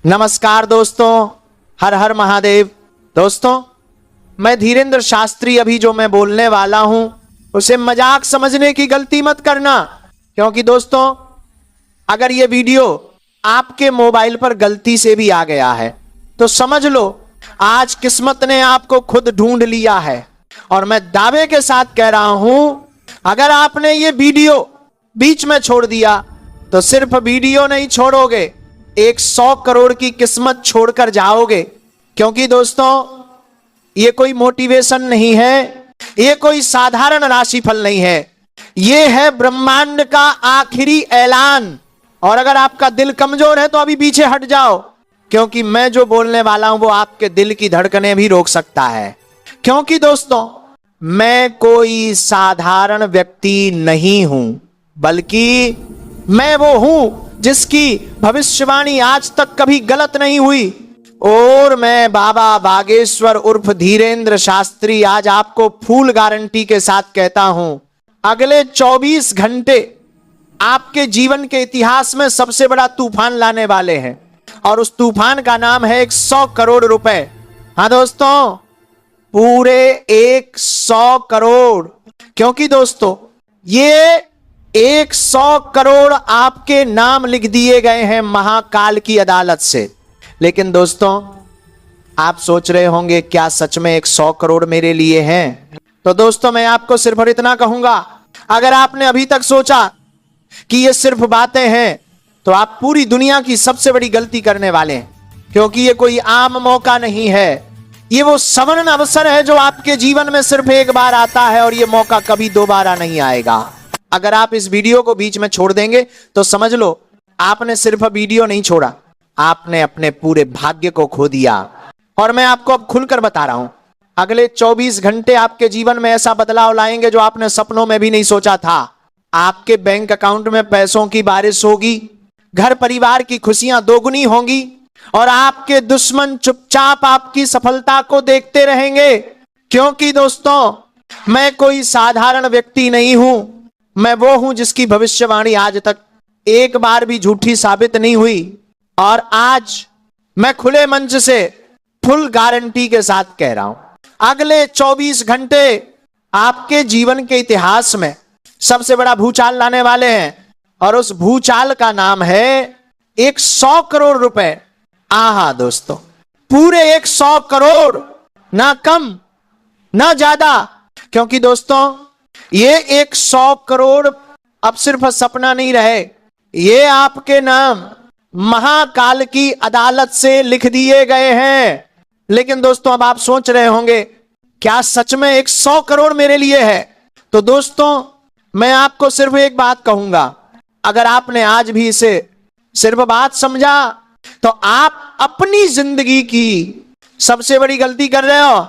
नमस्कार दोस्तों, हर हर महादेव। दोस्तों, मैं धीरेन्द्र शास्त्री अभी जो मैं बोलने वाला हूं उसे मजाक समझने की गलती मत करना, क्योंकि दोस्तों अगर ये वीडियो आपके मोबाइल पर गलती से भी आ गया है तो समझ लो आज किस्मत ने आपको खुद ढूंढ लिया है। और मैं दावे के साथ कह रहा हूं, अगर आपने ये वीडियो बीच में छोड़ दिया तो सिर्फ वीडियो नहीं छोड़ोगे, 100 करोड़ की किस्मत छोड़कर जाओगे। क्योंकि दोस्तों ये कोई मोटिवेशन नहीं है, ये कोई साधारण राशिफल नहीं है, ये है ब्रह्मांड का आखिरी ऐलान। और अगर आपका दिल कमजोर है तो अभी पीछे हट जाओ, क्योंकि मैं जो बोलने वाला हूं वो आपके दिल की धड़कनें भी रोक सकता है। क्योंकि दोस्तों मैं कोई साधारण व्यक्ति नहीं हूं, बल्कि मैं वो हूं जिसकी भविष्यवाणी आज तक कभी गलत नहीं हुई। और मैं बाबा बागेश्वर उर्फ धीरेन्द्र शास्त्री आज आपको फुल गारंटी के साथ कहता हूं, अगले 24 घंटे आपके जीवन के इतिहास में सबसे बड़ा तूफान लाने वाले हैं। और उस तूफान का नाम है 100 करोड़ रुपए। हाँ दोस्तों, पूरे 100 करोड़। क्योंकि दोस्तों ये 100 करोड़ आपके नाम लिख दिए गए हैं महाकाल की अदालत से। लेकिन दोस्तों आप सोच रहे होंगे क्या सच में 100 करोड़ मेरे लिए हैं? तो दोस्तों मैं आपको सिर्फ और इतना कहूंगा, अगर आपने अभी तक सोचा कि ये सिर्फ बातें हैं तो आप पूरी दुनिया की सबसे बड़ी गलती करने वाले हैं। क्योंकि ये कोई आम मौका नहीं है, ये वो स्वर्ण अवसर है जो आपके जीवन में सिर्फ एक बार आता है और ये मौका कभी दोबारा नहीं आएगा। अगर आप इस वीडियो को बीच में छोड़ देंगे तो समझ लो आपने सिर्फ वीडियो नहीं छोड़ा, आपने अपने पूरे भाग्य को खो दिया। और मैं आपको अब खुलकर बता रहा हूं, अगले 24 घंटे आपके जीवन में ऐसा बदलाव लाएंगे जो आपने सपनों में भी नहीं सोचा था। आपके बैंक अकाउंट में पैसों की बारिश होगी, घर परिवार की खुशियां दोगुनी होंगी और आपके दुश्मन चुपचाप आपकी सफलता को देखते रहेंगे। क्योंकि दोस्तों मैं कोई साधारण व्यक्ति नहीं हूं, मैं वो हूं जिसकी भविष्यवाणी आज तक एक बार भी झूठी साबित नहीं हुई। और आज मैं खुले मंच से फुल गारंटी के साथ कह रहा हूं, अगले 24 घंटे आपके जीवन के इतिहास में सबसे बड़ा भूचाल लाने वाले हैं। और उस भूचाल का नाम है 100 करोड़ रुपए। आहा दोस्तों, पूरे 100 करोड़, ना कम ना ज्यादा। क्योंकि दोस्तों ये 100 करोड़ अब सिर्फ सपना नहीं रहे, ये आपके नाम महाकाल की अदालत से लिख दिए गए हैं। लेकिन दोस्तों अब आप सोच रहे होंगे क्या सच में 100 करोड़ मेरे लिए है? तो दोस्तों मैं आपको सिर्फ एक बात कहूंगा, अगर आपने आज भी इसे सिर्फ बात समझा तो आप अपनी जिंदगी की सबसे बड़ी गलती कर रहे हो।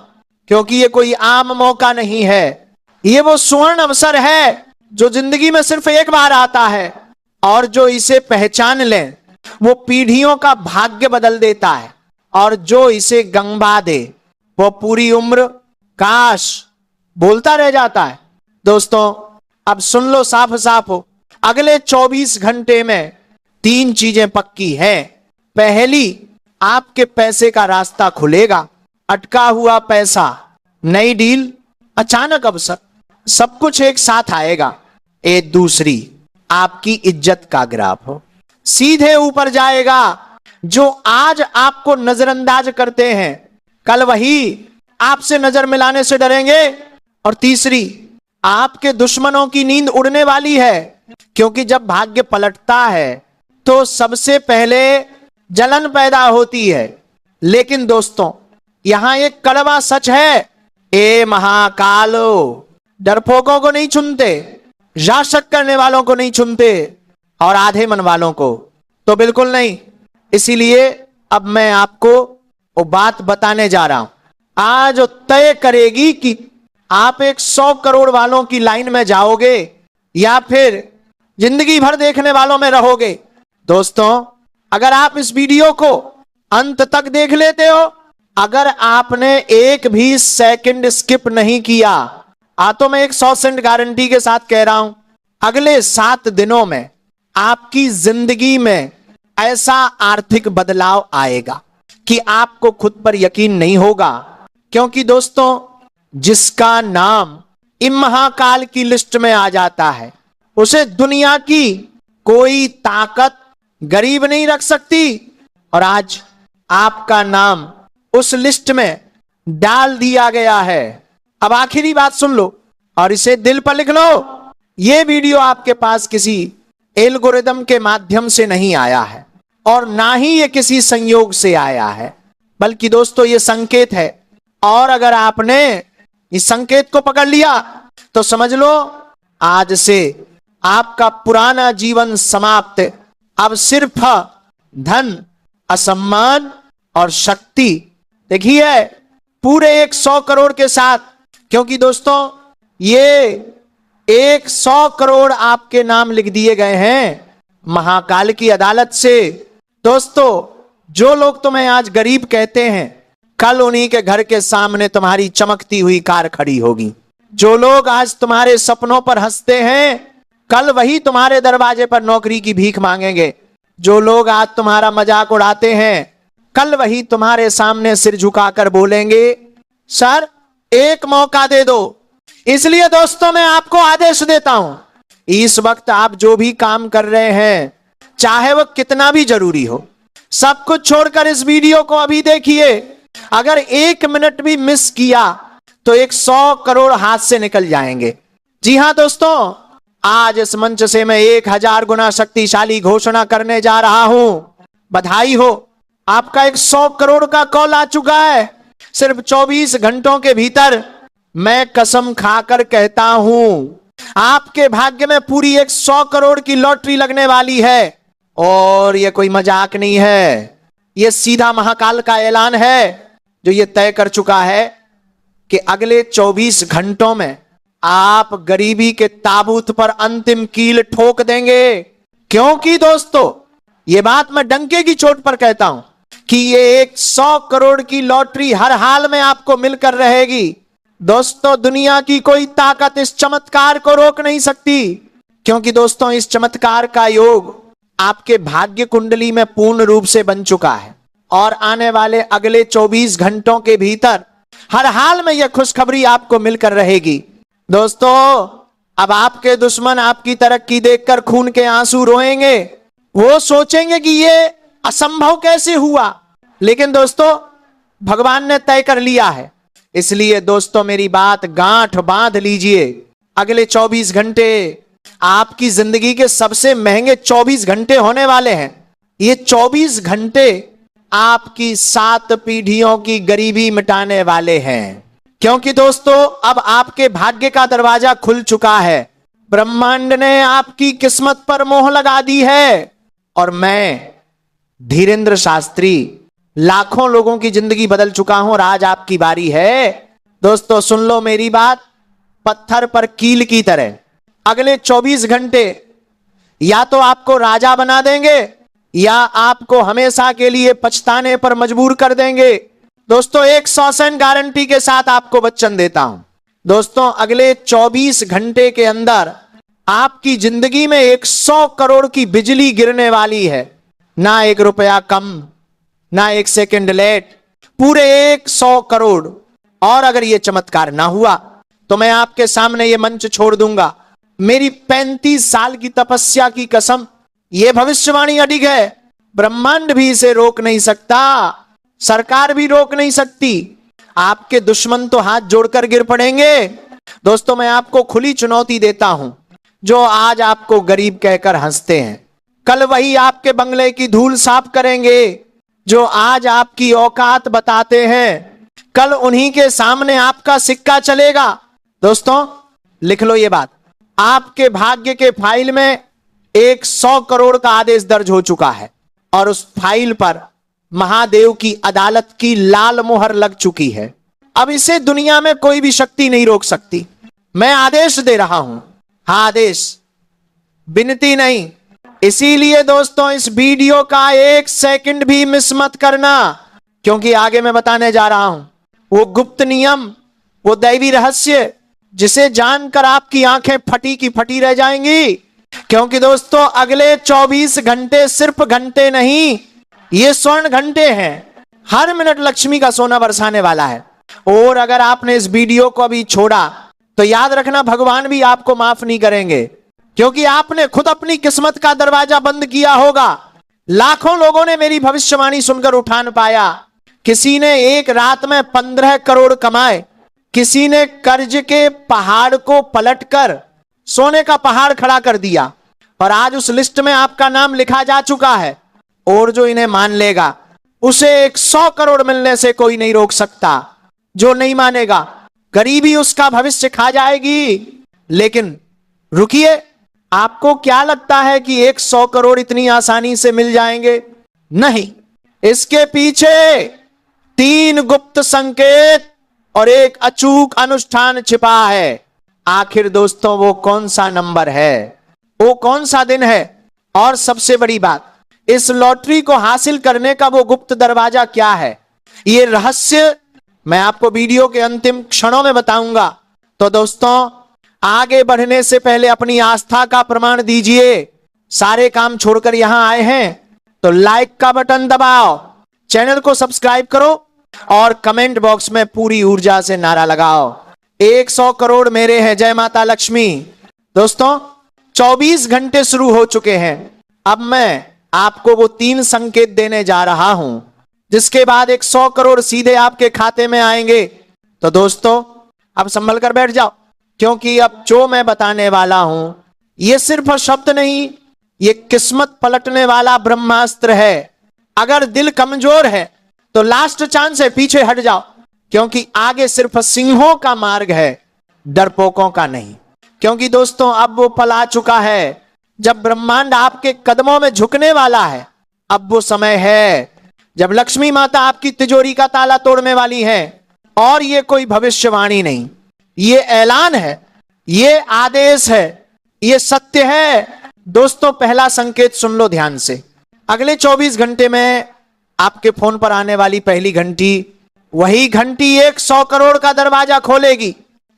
क्योंकि ये कोई आम मौका नहीं है, ये वो स्वर्ण अवसर है जो जिंदगी में सिर्फ एक बार आता है। और जो इसे पहचान ले वो पीढ़ियों का भाग्य बदल देता है, और जो इसे गंवा दे वो पूरी उम्र काश बोलता रह जाता है। दोस्तों अब सुन लो साफ साफ हो, अगले 24 घंटे में 3 चीजें पक्की हैं। पहली, आपके पैसे का रास्ता खुलेगा, अटका हुआ पैसा, नई डील, अचानक अवसर, सब कुछ एक साथ आएगा। एक दूसरी, आपकी इज्जत का ग्राफ हो सीधे ऊपर जाएगा। जो आज आपको नजरअंदाज करते हैं कल वही आपसे नजर मिलाने से डरेंगे। और तीसरी, आपके दुश्मनों की नींद उड़ने वाली है। क्योंकि जब भाग्य पलटता है तो सबसे पहले जलन पैदा होती है। लेकिन दोस्तों यहां एक कड़वा सच है, ए महाकालो डरपोकों को नहीं चुनते, जा शक करने वालों को नहीं चुनते, और आधे मन वालों को तो बिल्कुल नहीं। इसीलिए अब मैं आपको वो बात बताने जा रहा हूं, आज तय करेगी कि आप 100 करोड़ वालों की लाइन में जाओगे या फिर जिंदगी भर देखने वालों में रहोगे। दोस्तों अगर आप इस वीडियो को अंत तक देख लेते हो, अगर आपने एक भी सेकंड स्किप नहीं किया, तो मैं 100% गारंटी के साथ कह रहा हूं, अगले 7 दिनों में आपकी जिंदगी में ऐसा आर्थिक बदलाव आएगा कि आपको खुद पर यकीन नहीं होगा। क्योंकि दोस्तों, जिसका नाम इन महाकाल की लिस्ट में आ जाता है, उसे दुनिया की कोई ताकत गरीब नहीं रख सकती। और आज आपका नाम उस लिस्ट में डाल दिया गया है। अब आखिरी बात सुन लो और इसे दिल पर लिख लो। यह वीडियो आपके पास किसी एल्गोरिदम के माध्यम से नहीं आया है और ना ही ये किसी संयोग से आया है, बल्कि दोस्तों ये संकेत है। और अगर आपने इस संकेत को पकड़ लिया तो समझ लो आज से आपका पुराना जीवन समाप्त। अब सिर्फ धन, असम्मान और शक्ति, देखिए, पूरे 100 करोड़ के साथ। क्योंकि दोस्तों ये 100 करोड़ आपके नाम लिख दिए गए हैं महाकाल की अदालत से। दोस्तों, जो लोग तुम्हें आज गरीब कहते हैं, कल उन्हीं के घर के सामने तुम्हारी चमकती हुई कार खड़ी होगी। जो लोग आज तुम्हारे सपनों पर हंसते हैं, कल वही तुम्हारे दरवाजे पर नौकरी की भीख मांगेंगे। जो लोग आज तुम्हारा मजाक उड़ाते हैं, कल वही तुम्हारे सामने सिर झुकाकर बोलेंगे, सर एक मौका दे दो। इसलिए दोस्तों मैं आपको आदेश देता हूं, इस वक्त आप जो भी काम कर रहे हैं, चाहे वो कितना भी जरूरी हो, सब कुछ छोड़कर इस वीडियो को अभी देखिए। अगर 1 मिनट भी मिस किया तो 100 करोड़ हाथ से निकल जाएंगे। जी हां दोस्तों, आज इस मंच से मैं 1000 गुना शक्तिशाली घोषणा करने जा रहा हूं। बधाई हो, आपका 100 करोड़ का कॉल आ चुका है। सिर्फ 24 घंटों के भीतर मैं कसम खाकर कहता हूं, आपके भाग्य में पूरी 100 करोड़ की लॉटरी लगने वाली है। और यह कोई मजाक नहीं है, यह सीधा महाकाल का ऐलान है जो यह तय कर चुका है कि अगले 24 घंटों में आप गरीबी के ताबूत पर अंतिम कील ठोक देंगे। क्योंकि दोस्तों, यह बात मैं डंके की चोट पर कहता हूं कि ये 100 करोड़ की लॉटरी हर हाल में आपको मिलकर रहेगी। दोस्तों, दुनिया की कोई ताकत इस चमत्कार को रोक नहीं सकती। क्योंकि दोस्तों, इस चमत्कार का योग आपके भाग्य कुंडली में पूर्ण रूप से बन चुका है और आने वाले अगले 24 घंटों के भीतर हर हाल में यह खुशखबरी आपको मिलकर रहेगी। दोस्तों, अब आपके दुश्मन आपकी तरक्की देखकर खून के आंसू रोएंगे। वो सोचेंगे कि यह असंभव कैसे हुआ, लेकिन दोस्तों भगवान ने तय कर लिया है। इसलिए दोस्तों मेरी बात गांठ बांध लीजिए। अगले 24 घंटे आपकी जिंदगी के सबसे महंगे 24 घंटे होने वाले हैं। ये 24 घंटे आपकी 7 पीढ़ियों की गरीबी मिटाने वाले हैं। क्योंकि दोस्तों अब आपके भाग्य का दरवाजा खुल चुका है। ब्रह्मांड ने आपकी किस्मत पर मोहर लगा दी है और मैं धीरेंद्र शास्त्री लाखों लोगों की जिंदगी बदल चुका हूं और आज आपकी बारी है। दोस्तों सुन लो मेरी बात, पत्थर पर कील की तरह अगले 24 घंटे या तो आपको राजा बना देंगे या आपको हमेशा के लिए पछताने पर मजबूर कर देंगे। दोस्तों 100% गारंटी के साथ आपको वचन देता हूं। दोस्तों अगले 24 घंटे के अंदर आपकी जिंदगी में 100 करोड़ की बिजली गिरने वाली है। ना 1 रुपया कम, ना 1 सेकंड लेट, पूरे 100 करोड़। और अगर यह चमत्कार ना हुआ तो मैं आपके सामने यह मंच छोड़ दूंगा। मेरी 35 साल की तपस्या की कसम, यह भविष्यवाणी अडिग है। ब्रह्मांड भी इसे रोक नहीं सकता, सरकार भी रोक नहीं सकती। आपके दुश्मन तो हाथ जोड़कर गिर पड़ेंगे। दोस्तों मैं आपको खुली चुनौती देता हूं, जो आज आपको गरीब कहकर हंसते हैं, कल वही आपके बंगले की धूल साफ करेंगे। जो आज आपकी औकात बताते हैं, कल उन्हीं के सामने आपका सिक्का चलेगा। दोस्तों लिख लो ये बात, आपके भाग्य के फाइल में 100 करोड़ का आदेश दर्ज हो चुका है और उस फाइल पर महादेव की अदालत की लाल मोहर लग चुकी है। अब इसे दुनिया में कोई भी शक्ति नहीं रोक सकती। मैं आदेश दे रहा हूं, हाँ आदेश, विनती नहीं। इसीलिए दोस्तों इस वीडियो का 1 सेकंड भी मिस मत करना, क्योंकि आगे मैं बताने जा रहा हूं वो गुप्त नियम, वो दैवी रहस्य जिसे जानकर आपकी आंखें फटी की फटी रह जाएंगी। क्योंकि दोस्तों अगले 24 घंटे सिर्फ घंटे नहीं, ये स्वर्ण घंटे हैं। हर मिनट लक्ष्मी का सोना बरसाने वाला है। और अगर आपने इस वीडियो को अभी छोड़ा तो याद रखना, भगवान भी आपको माफ नहीं करेंगे, क्योंकि आपने खुद अपनी किस्मत का दरवाजा बंद किया होगा। लाखों लोगों ने मेरी भविष्यवाणी सुनकर उठान पाया। किसी ने एक रात में 15 करोड़ कमाए, किसी ने कर्ज के पहाड़ को पलटकर सोने का पहाड़ खड़ा कर दिया, और आज उस लिस्ट में आपका नाम लिखा जा चुका है। और जो इन्हें मान लेगा उसे 100 करोड़ मिलने से कोई नहीं रोक सकता। जो नहीं मानेगा, गरीबी उसका भविष्य खा जाएगी। लेकिन रुकिए, आपको क्या लगता है कि 100 करोड़ इतनी आसानी से मिल जाएंगे? नहीं, इसके पीछे 3 गुप्त संकेत और एक अचूक अनुष्ठान छिपा है। आखिर दोस्तों वो कौन सा नंबर है, वो कौन सा दिन है, और सबसे बड़ी बात, इस लॉटरी को हासिल करने का वो गुप्त दरवाजा क्या है? ये रहस्य मैं आपको वीडियो के अंतिम क्षणों में बताऊंगा। तो दोस्तों, आगे बढ़ने से पहले अपनी आस्था का प्रमाण दीजिए। सारे काम छोड़कर यहां आए हैं तो लाइक का बटन दबाओ, चैनल को सब्सक्राइब करो और कमेंट बॉक्स में पूरी ऊर्जा से नारा लगाओ, 100 करोड़ मेरे हैं, जय माता लक्ष्मी। दोस्तों, 24 घंटे शुरू हो चुके हैं। अब मैं आपको वो 3 संकेत देने जा रहा हूं, जिसके बाद 100 करोड़ सीधे आपके खाते में आएंगे। तो दोस्तों, अब संभल कर बैठ जाओ, क्योंकि अब जो मैं बताने वाला हूं ये सिर्फ शब्द नहीं, ये किस्मत पलटने वाला ब्रह्मास्त्र है। अगर दिल कमजोर है तो लास्ट चांस है, पीछे हट जाओ, क्योंकि आगे सिर्फ सिंहों का मार्ग है, डरपोकों का नहीं। क्योंकि दोस्तों, अब वो पल आ चुका है जब ब्रह्मांड आपके कदमों में झुकने वाला है। अब वो समय है जब लक्ष्मी माता आपकी तिजोरी का ताला तोड़ने वाली है। और ये कोई भविष्यवाणी नहीं, ये ऐलान है, ये आदेश है, ये सत्य है। दोस्तों, पहला संकेत सुन लो ध्यान से। अगले 24 घंटे में आपके फोन पर आने वाली पहली घंटी, वही घंटी 100 करोड़ का दरवाजा खोलेगी।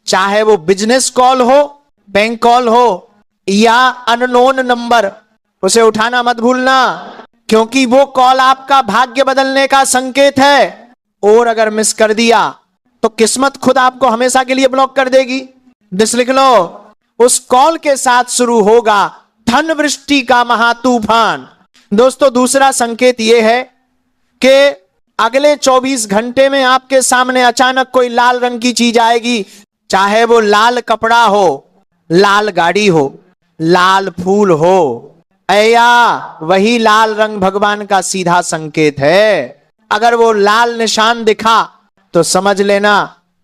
चाहे वो बिजनेस कॉल हो, बैंक कॉल हो या अननोन नंबर, उसे उठाना मत भूलना, क्योंकि वो कॉल आपका भाग्य बदलने का संकेत है। और अगर मिस कर दिया तो किस्मत खुद आपको हमेशा के लिए ब्लॉक कर देगी। दिस लिख लो, उस कॉल के साथ शुरू होगा धन वृष्टि का महातूफान। दोस्तों, दूसरा संकेत यह है कि अगले 24 घंटे में आपके सामने अचानक कोई लाल रंग की चीज आएगी। चाहे वो लाल कपड़ा हो, लाल गाड़ी हो, लाल फूल हो, या वही लाल रंग भगवान का सीधा संकेत है। अगर वो लाल निशान दिखा तो समझ लेना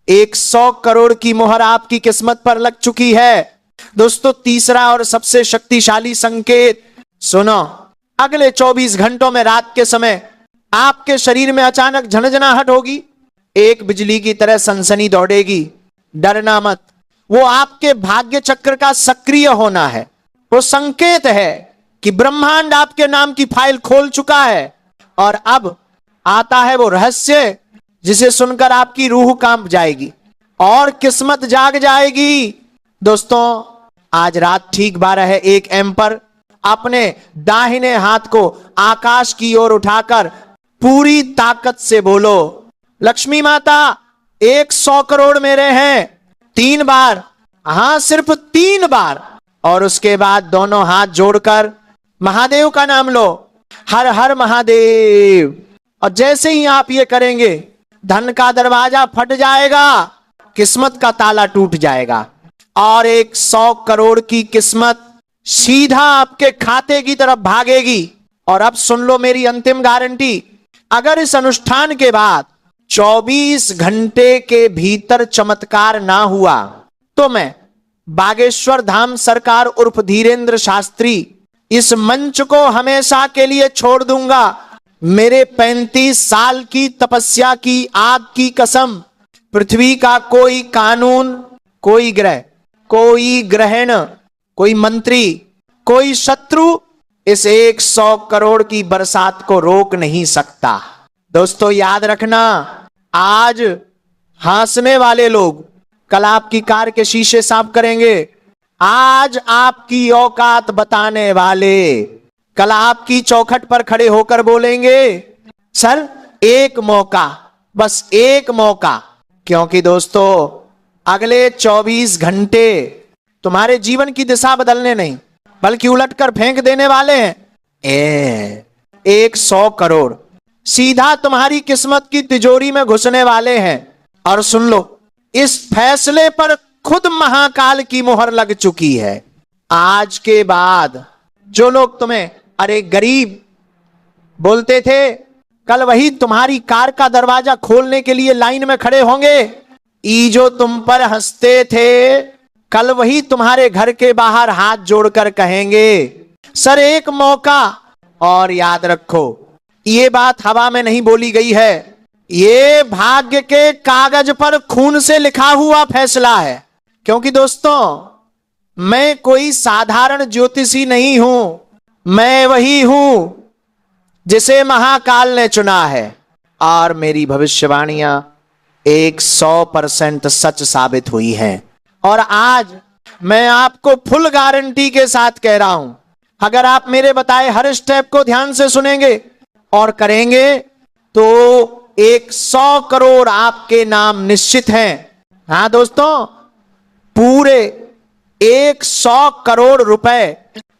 100 करोड़ की मोहर आपकी किस्मत पर लग चुकी है। दोस्तों, तीसरा और सबसे शक्तिशाली संकेत सुनो। अगले 24 घंटों में रात के समय आपके शरीर में अचानक झनझनाहट होगी, एक बिजली की तरह सनसनी दौड़ेगी। डरना मत, वो आपके भाग्य चक्र का सक्रिय होना है। वो संकेत है कि ब्रह्मांड आपके नाम की फाइल खोल चुका है। और अब आता है वो रहस्य जिसे सुनकर आपकी रूह कांप जाएगी और किस्मत जाग जाएगी। दोस्तों, आज रात ठीक 12:01 AM पर अपने दाहिने हाथ को आकाश की ओर उठाकर पूरी ताकत से बोलो, लक्ष्मी माता 100 करोड़ मेरे हैं। 3 बार, हां सिर्फ 3 बार। और उसके बाद दोनों हाथ जोड़कर महादेव का नाम लो, हर हर महादेव। और जैसे ही आप ये करेंगे, धन का दरवाजा फट जाएगा, किस्मत का ताला टूट जाएगा और 100 करोड़ की किस्मत सीधा आपके खाते की तरफ भागेगी। और अब सुन लो मेरी अंतिम गारंटी, अगर इस अनुष्ठान के बाद 24 घंटे के भीतर चमत्कार ना हुआ तो मैं बागेश्वर धाम सरकार उर्फ धीरेंद्र शास्त्री इस मंच को हमेशा के लिए छोड़ दूंगा। मेरे 35 साल की तपस्या की आग की कसम, पृथ्वी का कोई कानून, कोई ग्रह, कोई ग्रहण, कोई मंत्री, कोई शत्रु इस 100 करोड़ की बरसात को रोक नहीं सकता। दोस्तों, याद रखना, आज हंसने वाले लोग कल आपकी कार के शीशे साफ करेंगे, आज आपकी औकात बताने वाले कल आपकी चौखट पर खड़े होकर बोलेंगे सर एक मौका, बस एक मौका। क्योंकि दोस्तों अगले 24 घंटे तुम्हारे जीवन की दिशा बदलने नहीं बल्कि उलटकर फेंक देने वाले हैं। 100 करोड़ सीधा तुम्हारी किस्मत की तिजोरी में घुसने वाले हैं। और सुन लो, इस फैसले पर खुद महाकाल की मुहर लग चुकी है। आज के बाद जो लोग तुम्हें अरे गरीब बोलते थे, कल वही तुम्हारी कार का दरवाजा खोलने के लिए लाइन में खड़े होंगे। ई जो तुम पर हंसते थे, कल वही तुम्हारे घर के बाहर हाथ जोड़कर कहेंगे सर एक मौका। और याद रखो, ये बात हवा में नहीं बोली गई है, ये भाग्य के कागज पर खून से लिखा हुआ फैसला है। क्योंकि दोस्तों मैं कोई साधारण ज्योतिषी नहीं हूं, मैं वही हूं जिसे महाकाल ने चुना है। और मेरी भविष्यवाणियां 100% सच साबित हुई हैं। और आज मैं आपको फुल गारंटी के साथ कह रहा हूं, अगर आप मेरे बताए हर स्टेप को ध्यान से सुनेंगे और करेंगे तो 100 करोड़ आपके नाम निश्चित हैं। हां दोस्तों, पूरे 100 करोड़ रुपए।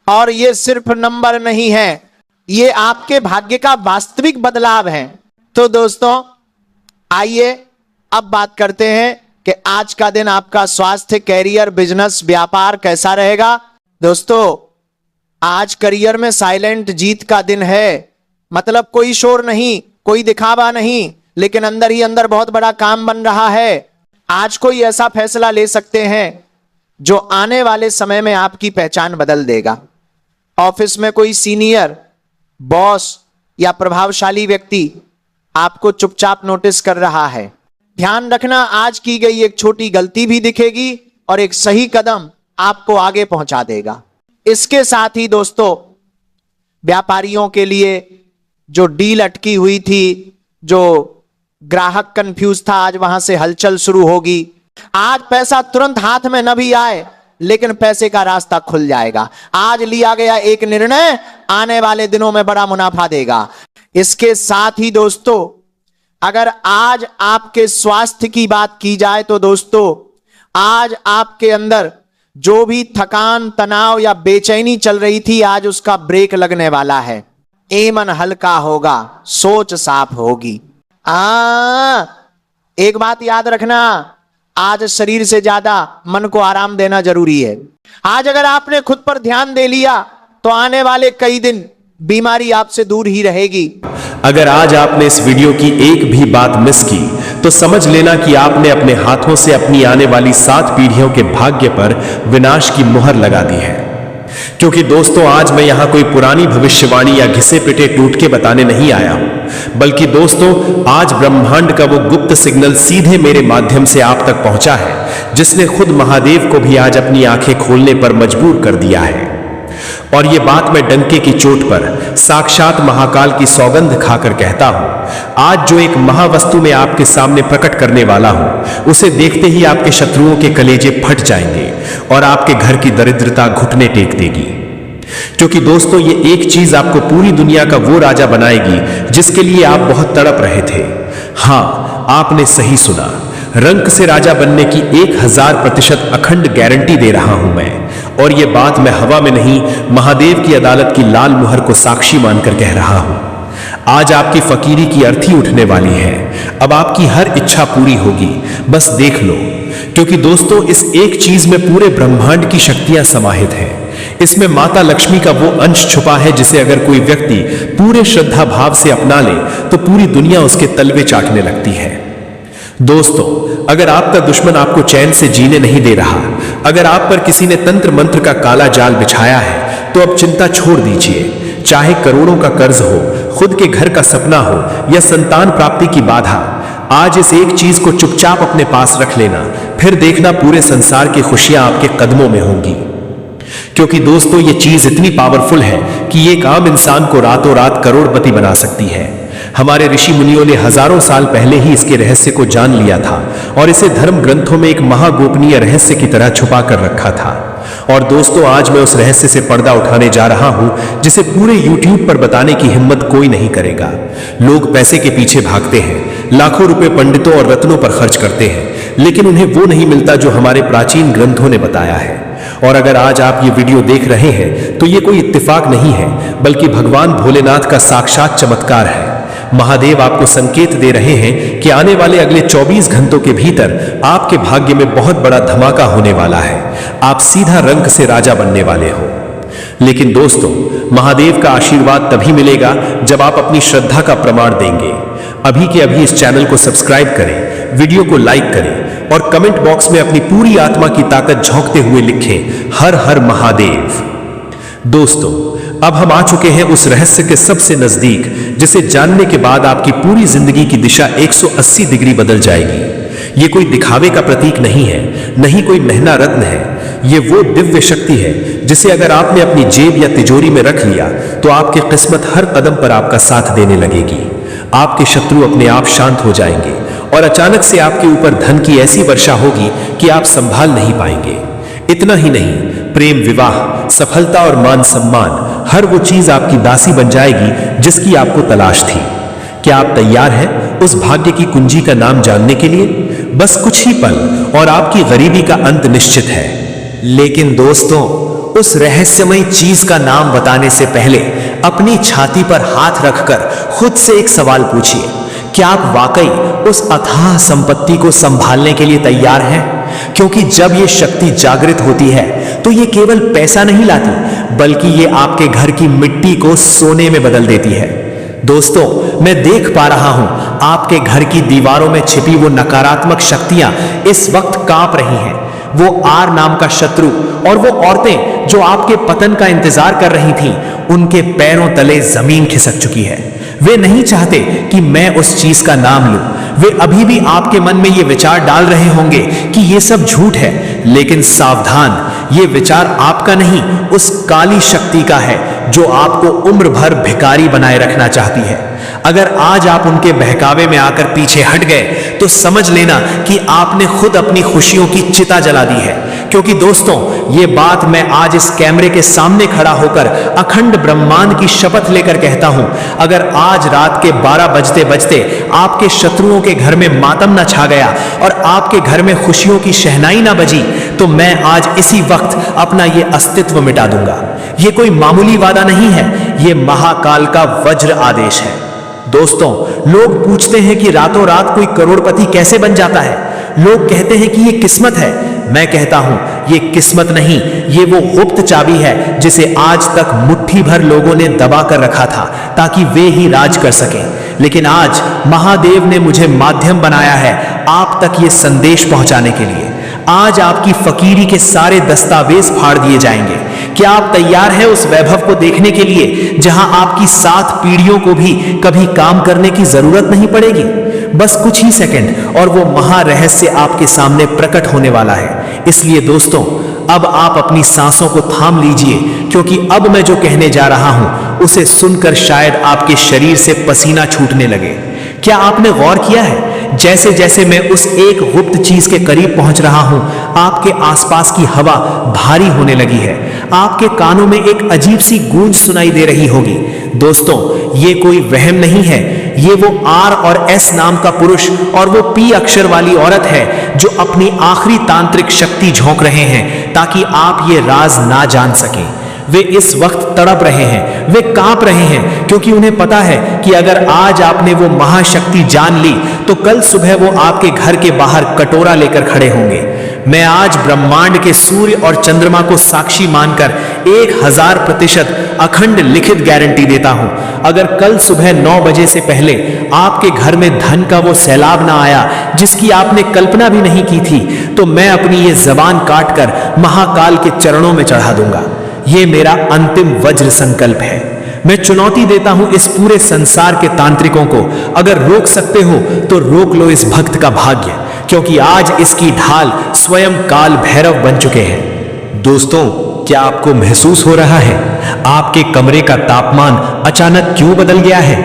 और ये सिर्फ नंबर नहीं है, ये आपके भाग्य का वास्तविक बदलाव है। तो दोस्तों आइए अब बात करते हैं कि आज का दिन आपका स्वास्थ्य, कैरियर, बिजनेस, व्यापार कैसा रहेगा। दोस्तों आज करियर में साइलेंट जीत का दिन है। मतलब कोई शोर नहीं, कोई दिखावा नहीं, लेकिन अंदर ही अंदर बहुत बड़ा काम बन रहा है। आज कोई ऐसा फैसला ले सकते हैं जो आने वाले समय में आपकी पहचान बदल देगा। ऑफिस में कोई सीनियर, बॉस या प्रभावशाली व्यक्ति आपको चुपचाप नोटिस कर रहा है। ध्यान रखना, आज की गई एक छोटी गलती भी दिखेगी और एक सही कदम आपको आगे पहुंचा देगा। इसके साथ ही दोस्तों व्यापारियों के लिए जो डील अटकी हुई थी, जो ग्राहक कंफ्यूज था, आज वहां से हलचल शुरू होगी। आज पैसा तुरंत हाथ में न भी आए लेकिन पैसे का रास्ता खुल जाएगा। आज लिया गया एक निर्णय आने वाले दिनों में बड़ा मुनाफा देगा। इसके साथ ही दोस्तों अगर आज आपके स्वास्थ्य की बात की जाए तो दोस्तों आज आपके अंदर जो भी थकान, तनाव या बेचैनी चल रही थी, आज उसका ब्रेक लगने वाला है। मन हल्का होगा, सोच साफ होगी। एक बात याद रखना, आज शरीर से ज्यादा मन को आराम देना जरूरी है। आज अगर आपने खुद पर ध्यान दे लिया तो आने वाले कई दिन बीमारी आपसे दूर ही रहेगी। अगर आज आपने इस वीडियो की एक भी बात मिस की तो समझ लेना कि आपने अपने हाथों से अपनी आने वाली 7 पीढ़ियों के भाग्य पर विनाश की मुहर लगा दी है। क्योंकि दोस्तों आज मैं यहां कोई पुरानी भविष्यवाणी या घिसे पिटे टूटके बताने नहीं आया हूं, बल्कि दोस्तों आज ब्रह्मांड का वो गुप्त सिग्नल सीधे मेरे माध्यम से आप तक पहुंचा है, जिसने खुद महादेव को भी आज अपनी आंखें खोलने पर मजबूर कर दिया है। और ये बात मैं डंके की चोट पर साक्षात महाकाल की सौगंध खाकर कहता हूं, आज जो एक महावस्तु में आपके सामने प्रकट करने वाला हूं, उसे देखते ही आपके शत्रुओं के कलेजे फट जाएंगे और आपके घर की दरिद्रता घुटने टेक देगी। क्योंकि दोस्तों ये एक चीज आपको पूरी दुनिया का वो राजा बनाएगी जिसके लिए आप बहुत तड़प रहे थे। हां, आपने सही सुना, रंक से राजा बनने की 1000% अखंड गारंटी दे रहा हूं मैं। और यह बात मैं हवा में नहीं, महादेव की अदालत की लाल मुहर को साक्षी मानकर कह रहा हूं। आज आपकी फकीरी की अर्थी उठने वाली है। अब आपकी हर इच्छा पूरी होगी, बस देख लो। क्योंकि दोस्तों इस एक चीज में पूरे ब्रह्मांड की शक्तियां समाहित हैं। इसमें माता लक्ष्मी का वो अंश छुपा है जिसे अगर कोई व्यक्ति पूरे श्रद्धा भाव से अपना ले तो पूरी दुनिया उसके तलवे चाटने लगती है। दोस्तों अगर आपका दुश्मन आपको चैन से जीने नहीं दे रहा, अगर आप पर किसी ने तंत्र मंत्र का काला जाल बिछाया है, तो अब चिंता छोड़ दीजिए। चाहे करोड़ों का कर्ज हो, खुद के घर का सपना हो या संतान प्राप्ति की बाधा, आज इस एक चीज को चुपचाप अपने पास रख लेना, फिर देखना पूरे संसार की खुशियां आपके कदमों में होंगी। क्योंकि दोस्तों ये चीज इतनी पावरफुल है कि एक आम इंसान को रातों रात करोड़पति बना सकती है। हमारे ऋषि मुनियों ने हजारों साल पहले ही इसके रहस्य को जान लिया था और इसे धर्म ग्रंथों में एक महागोपनीय रहस्य की तरह छुपा कर रखा था। और दोस्तों, आज मैं उस रहस्य से पर्दा उठाने जा रहा हूं जिसे पूरे YouTube पर बताने की हिम्मत कोई नहीं करेगा। लोग पैसे के पीछे भागते हैं, लाखों रुपए पंडितों और रत्नों पर खर्च करते हैं, लेकिन उन्हें वो नहीं मिलता जो हमारे प्राचीन ग्रंथों ने बताया है। और अगर आज आप ये वीडियो देख रहे हैं तो ये कोई इत्तेफाक नहीं है, बल्कि भगवान भोलेनाथ का साक्षात चमत्कार है। महादेव आपको संकेत दे रहे हैं कि आने वाले अगले 24 घंटों के भीतर आपके भाग्य में बहुत बड़ा धमाका होने वाला है। आप सीधा रंग से राजा बनने वाले हो। लेकिन दोस्तों, महादेव का आशीर्वाद तभी मिलेगा जब आप अपनी श्रद्धा का प्रमाण देंगे। अभी के अभी इस चैनल को सब्सक्राइब करें, वीडियो को लाइक करें और कमेंट बॉक्स में अपनी पूरी आत्मा की ताकत झोंकते हुए लिखें, हर हर महादेव। दोस्तों, अब हम आ चुके हैं उस रहस्य के सबसे नजदीक, जिसे जानने के बाद आपकी पूरी जिंदगी की दिशा 180 डिग्री बदल जाएगी। ये कोई दिखावे का प्रतीक नहीं है, नहीं कोई महंगा रत्न है। ये वो दिव्य शक्ति है जिसे अगर आपने अपनी जेब या तिजोरी में रख लिया तो आपकी किस्मत हर कदम पर आपका साथ देने लगेगी। आपके शत्रु अपने आप शांत हो जाएंगे और अचानक से आपके ऊपर धन की ऐसी वर्षा होगी कि आप संभाल नहीं पाएंगे। इतना ही नहीं, प्रेम, विवाह, सफलता और मान सम्मान, हर वो चीज आपकी दासी बन जाएगी जिसकी आपको तलाश थी। क्या आप तैयार हैं उस भाग्य की कुंजी का नाम जानने के लिए? बस कुछ ही पल और आपकी गरीबी का अंत निश्चित है। लेकिन दोस्तों, उस रहस्यमय चीज का नाम बताने से पहले अपनी छाती पर हाथ रखकर खुद से एक सवाल पूछिए, क्या आप वाकई उस अथाह संपत्ति को संभालने के लिए तैयार हैं? क्योंकि जब ये शक्ति जागृत होती है तो ये केवल पैसा नहीं लाती, बल्कि ये आपके घर की मिट्टी को सोने में बदल देती है। दोस्तों, मैं देख पा रहा हूं आपके घर की दीवारों में छिपी वो नकारात्मक शक्तियां इस वक्त कांप रही हैं। वो आर नाम का शत्रु और वो औरतें जो आपके पतन का इंतजार कर रही थीं, उनके पैरों तले जमीन खिसक चुकी है। वे नहीं चाहते कि मैं उस चीज का नाम लूं। वे अभी भी आपके मन में ये विचार डाल रहे होंगे कि ये सब झूठ है, लेकिन सावधान, ये विचार आपका नहीं, उस काली शक्ति का है जो आपको उम्र भर भिखारी बनाए रखना चाहती है। अगर आज आप उनके बहकावे में आकर पीछे हट गए तो समझ लेना कि आपने खुद अपनी खुशियों की चिता जला दी है। क्योंकि दोस्तों, ये बात मैं आज इस कैमरे के सामने खड़ा होकर अखंड ब्रह्मांड की शपथ लेकर कहता हूं, अगर आज रात के 12 बजते बजते आपके शत्रुओं के घर में मातम न छा गया और आपके घर में खुशियों की शहनाई ना बजी, तो मैं आज इसी वक्त अपना ये अस्तित्व मिटा दूंगा। ये कोई मामूली वादा नहीं है, ये महाकाल का वज्र आदेश है। दोस्तों, लोग पूछते हैं कि रातों रात कोई करोड़पति कैसे बन जाता है। लोग कहते हैं कि ये किस्मत है। मैं कहता हूं, ये किस्मत नहीं, ये वो गुप्त चाबी है जिसे आज तक मुट्ठी भर लोगों ने दबा कर रखा था ताकि वे ही राज कर सकें। लेकिन आज महादेव ने मुझे माध्यम बनाया है आप तक ये संदेश पहुंचाने के लिए। आज आपकी फकीरी के सारे दस्तावेज फाड़ दिए जाएंगे। क्या आप तैयार हैं उस वैभव को देखने के लिए जहां आपकी 7 पीढ़ियों को भी कभी काम करने की जरूरत नहीं पड़ेगी? बस कुछ ही सेकंड और वो महारहस्य आपके सामने प्रकट होने वाला है। इसलिए दोस्तों, अब आप अपनी सांसों को थाम लीजिए, क्योंकि अब मैं जो कहने जा रहा हूं उसे सुनकर शायद आपके शरीर से पसीना छूटने लगे। क्या आपने गौर किया है, जैसे जैसे मैं उस एक गुप्त चीज के करीब पहुंच रहा हूं, आपके आसपास की हवा भारी होने लगी है। आपके कानों में एक अजीब सी गूंज सुनाई दे रही होगी। दोस्तों, ये कोई वहम नहीं है, ये वो आर और एस नाम का पुरुष और वो पी अक्षर वाली औरत है जो अपनी आखिरी तांत्रिक शक्ति झोंक रहे हैं ताकि आप ये राज ना जान सकें। वे इस वक्त तड़प रहे हैं, वे कांप रहे हैं, क्योंकि उन्हें पता है कि अगर आज आपने वो महाशक्ति जान ली तो कल सुबह वो आपके घर के बाहर कटोरा लेकर खड़े होंगे। मैं आज ब्रह्मांड के सूर्य और चंद्रमा को साक्षी मानकर 1000% अखंड लिखित गारंटी देता हूं, अगर कल सुबह 9 बजे से पहले आपके घर में धन का वो सैलाब ना आया जिसकी आपने कल्पना भी नहीं की थी, तो मैं अपनी ये जबान काटकर महाकाल के चरणों में चढ़ा दूंगा। ये मेरा अंतिम वज्र संकल्प है। मैं चुनौती देता हूं इस पूरे संसार के तांत्रिकों को, अगर रोक सकते हो तो रोक लो इस भक्त का भाग्य, क्योंकि आज इसकी ढाल स्वयं काल भैरव बन चुके हैं। दोस्तों, क्या आपको महसूस हो रहा है आपके कमरे का तापमान अचानक क्यों बदल गया है?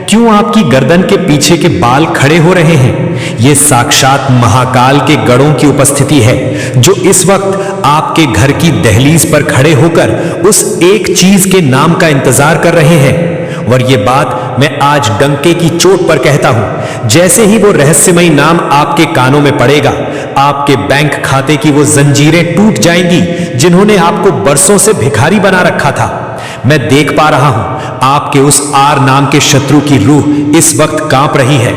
क्यों आपकी गर्दन के पीछे के बाल खड़े हो रहे हैं? ये साक्षात महाकाल के गणों की उपस्थिति है जो इस वक्त आपके घर की दहलीज पर खड़े होकर उस एक चीज के नाम का इंतजार कर रहे हैं। और ये बात मैं आज डंके की चोट पर कहता हूं। जैसे ही वो रहस्यमयी नाम आपके कानों में पड़ेगा, आपके बैंक खाते की वो जंजीरें टूट जाएंगी जिन्होंने आपको बरसों से भिखारी बना रखा था। मैं देख पा रहा हूं आपके उस आर नाम के शत्रु की रूह इस वक्त कांप रही है।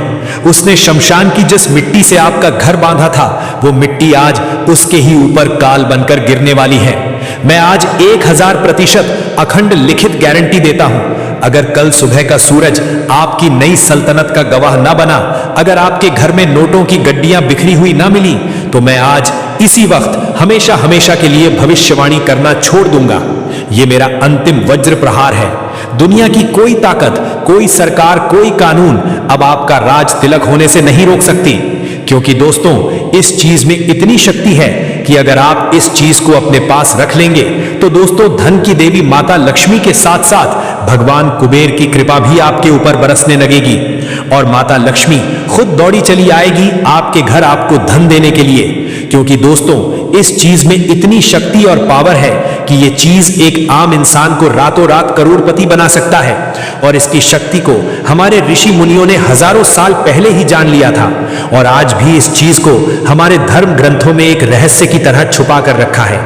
उसने शमशान की जिस मिट्टी से आपका घर बांधा था, वो मिट्टी आज उसके ही ऊपर काल बनकर गिरने वाली है। मैं आज 1000% अखंड लिखित गारंटी देता हूं, अगर कल सुबह का सूरज आपकी नई सल्तनत का गवाह ना बना, अगर आपके घर में नोटों की गड्डियां बिखरी हुई ना मिली, तो मैं आज इसी वक्त हमेशा हमेशा के लिए भविष्यवाणी करना छोड़ दूंगा। यह मेरा अंतिम वज्र प्रहार है। दुनिया की कोई ताकत, कोई सरकार, कोई कानून अब आपका राज तिलक होने से नहीं रोक सकती, क्योंकि दोस्तों इस चीज में इतनी शक्ति है कि अगर आप इस चीज को अपने पास रख लेंगे तो दोस्तों धन की देवी माता लक्ष्मी के साथ साथ भगवान कुबेर की कृपा भी आपके ऊपर बरसने लगेगी और माता लक्ष्मी खुद दौड़ी चली आएगी आपके घर आपको धन देने के लिए। क्योंकि दोस्तों इस चीज में इतनी शक्ति और पावर है कि ये चीज एक आम इंसान को रातों रात करोड़पति बना सकता है। और इसकी शक्ति को हमारे ऋषि मुनियों ने हजारों साल पहले ही जान लिया था और आज भी इस चीज को हमारे धर्म ग्रंथों में एक रहस्य की तरह छुपा कर रखा है।